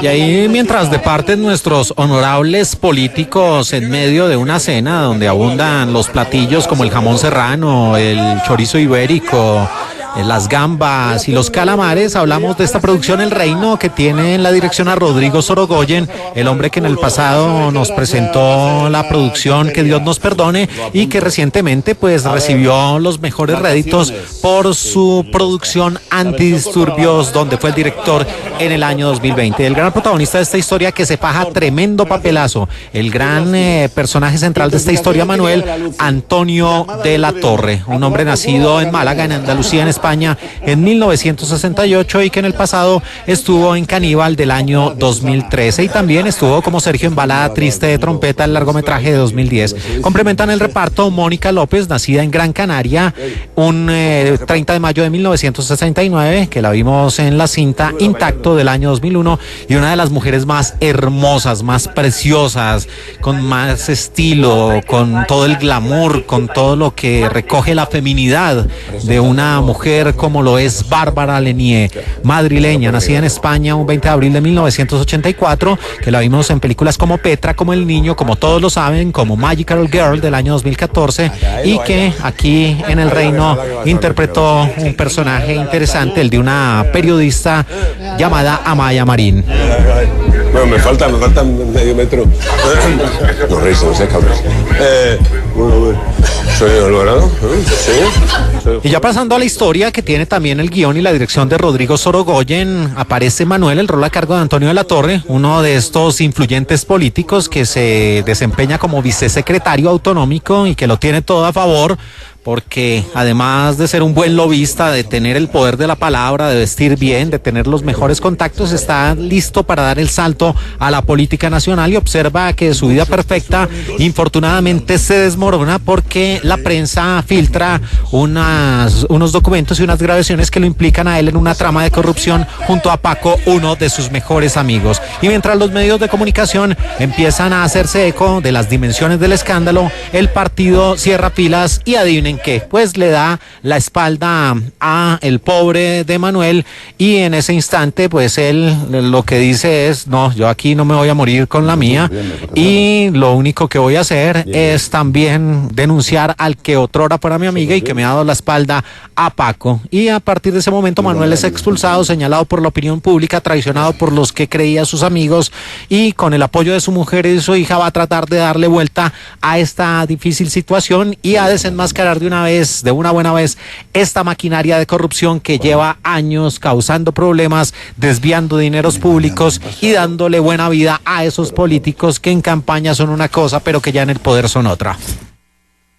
Y ahí mientras departen nuestros honorables políticos en medio de una cena donde abundan los platillos como el jamón serrano, el chorizo ibérico, las gambas y los calamares, hablamos de esta producción El Reino, que tiene en la dirección a Rodrigo Sorogoyen, el hombre que en el pasado nos presentó la producción Que Dios nos perdone y que recientemente pues recibió los mejores réditos por su producción Antidisturbios, donde fue el director en el año 2020. El gran protagonista de esta historia, que se faja tremendo papelazo, el gran personaje central de esta historia, Manuel Antonio de la Torre, un hombre nacido en Málaga, en Andalucía, en España, en 1968, y que en el pasado estuvo en Caníbal del año 2013 y también estuvo como Sergio en Balada Triste de Trompeta, el largometraje de 2010. Complementan el reparto Mónica López, nacida en Gran Canaria un 30 de mayo de 1969, que la vimos en la cinta Intacto del año 2001, y una de las mujeres más hermosas, más preciosas, con más estilo, con todo el glamour, con todo lo que recoge la feminidad de una mujer como lo es Bárbara Lenier, madrileña, nacida en España un 20 de abril de 1984, que la vimos en películas como Petra, como El Niño, como todos lo saben, como Magical Girl del año 2014, y que aquí en El Reino interpretó un personaje interesante, el de una periodista llamada Amaya Marín. Bueno, me falta medio metro. No reís, no sé, cabrón. Soy Alvarado. Sí. Y ya pasando a la historia, que tiene también el guión y la dirección de Rodrigo Sorogoyen, aparece Manuel, el rol a cargo de Antonio de la Torre, uno de estos influyentes políticos que se desempeña como vicesecretario autonómico y que lo tiene todo a favor, porque además de ser un buen lobista, de tener el poder de la palabra, de vestir bien, de tener los mejores contactos, está listo para dar el salto a la política nacional, y observa que su vida perfecta infortunadamente se desmorona porque la prensa filtra unos documentos y unas grabaciones que lo implican a él en una trama de corrupción junto a Paco, uno de sus mejores amigos. Y mientras los medios de comunicación empiezan a hacerse eco de las dimensiones del escándalo, el partido cierra filas y adivinen qué, pues le da la espalda a el pobre de Manuel, y en ese instante pues él lo que dice es: no, yo aquí no me voy a morir con la mía, y lo único que voy a hacer es también denunciar al que otrora fuera mi amiga y que me ha dado la espalda, a Paco. Y a partir de ese momento Manuel es expulsado, señalado por la opinión pública, traicionado por los que creía sus amigos, y con el apoyo de su mujer y de su hija va a tratar de darle vuelta a esta difícil situación y a desenmascarar de una buena vez esta maquinaria de corrupción que lleva años causando problemas, desviando dineros públicos y dándole buena vida a esos políticos que en campaña son una cosa pero que ya en el poder son otra.